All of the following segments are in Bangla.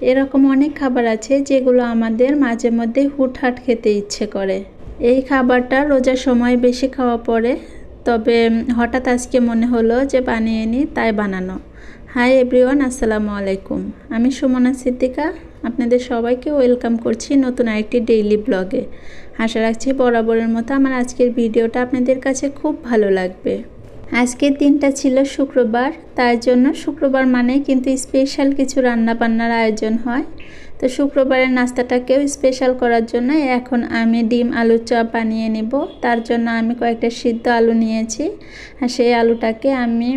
এরকম অনেক খাবার আছে যেগুলো আমাদের মাঝে মধ্যে হুটহাট খেতে ইচ্ছে করে। এই খাবারটা রোজার সময় বেশি খাওয়া পড়ে, তবে হঠাৎ আজকে মনে হলো যে বানিয়ে নিই, তাই বানানো। হাই এভরিওয়ান, আসসালামু আলাইকুম। আমি সুমনা সিদ্দিকা, আপনাদের সবাইকে ওয়েলকাম করছি নতুন আরেকটি ডেইলি ব্লগে। আশা রাখছি বরাবরের মতো আমার আজকের ভিডিওটা আপনাদের কাছে খুব ভালো লাগবে। আজকের দিনটা ছিল শুক্রবার, তার জন্য শুক্রবার মানে কিন্তু স্পেশাল কিছু রান্নাবান্নার আয়োজন হয়। তো শুক্রবারের নাস্তাটাকেও স্পেশাল করার জন্য এখন আমি ডিম আলুর চপ বানিয়ে নেব। তার জন্য আমি কয়েকটা সিদ্ধ আলু নিয়েছি, আর সেই আলুটাকে আমি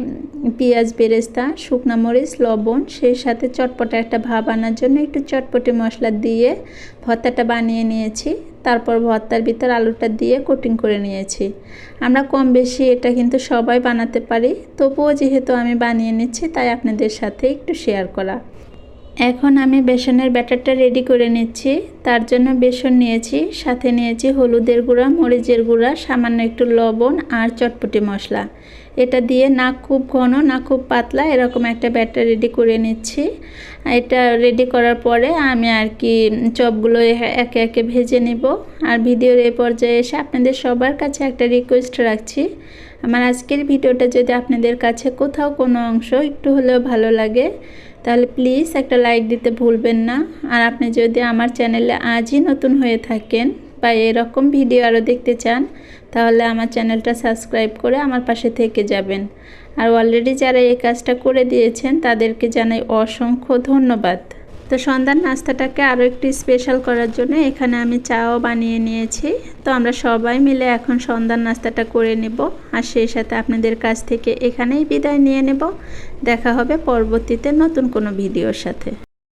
পেঁয়াজ বেরেস্তা, শুকনো মরিচ, লবণ, সেই সাথে চটপটা একটা ভাব আনার জন্য একটু চটপটি মশলা দিয়ে ভর্তাটা বানিয়ে নিয়েছি। তারপর ভর্তার ভিতর আলুটা দিয়ে কোটিং করে নিয়েছি। আমরা কম বেশি এটা কিন্তু সবাই বানাতে পারি, তবুও যেহেতু আমি বানিয়ে নিচ্ছি তাই আপনাদের সাথে একটু শেয়ার করা। এখন আমি বেসনের ব্যাটারটা রেডি করে নিচ্ছি। তার জন্য বেসন নিয়েছি, সাথে নিয়েছি হলুদের গুঁড়া, মরিচের গুঁড়া, সামান্য একটু লবণ আর চটপটি মশলা। এটা দিয়ে না খুব ঘন না খুব পাতলা এরকম একটা ব্যাটার রেডি করে নিচ্ছি। এটা রেডি করার পরে আমি আর কি চপগুলো একে একে ভেজে নেব। আর ভিডিওর এই পর্যায়ে এসে আপনাদের সবার কাছে একটা রিকোয়েস্ট রাখছি, আমার আজকের ভিডিওটা যদি আপনাদের কাছে কোথাও কোনো অংশ একটু হলেও ভালো লাগে তাহলে প্লিজ একটা লাইক দিতে ভুলবেন না। আর আপনি যদি আমার চ্যানেলে আজই নতুন হয়ে থাকেন বা এরকম ভিডিও আরও দেখতে চান তাহলে আমার চ্যানেলটা সাবস্ক্রাইব করে আমার পাশে থেকে যাবেন। আর অলরেডি যারা এই কাজটা করে দিয়েছেন তাদেরকে জানাই অসংখ্য ধন্যবাদ। তো সন্ধ্যার নাস্তাটাকে আরও একটু স্পেশাল করার জন্য এখানে আমি চাও বানিয়ে নিয়েছি। তো আমরা সবাই মিলে এখন সন্ধ্যার নাস্তাটা করে নেব, আর সেই সাথে আপনাদের কাছ থেকে এখানেই বিদায় নিয়ে নেব। দেখা হবে পরবর্তীতে নতুন কোনো ভিডিওর সাথে।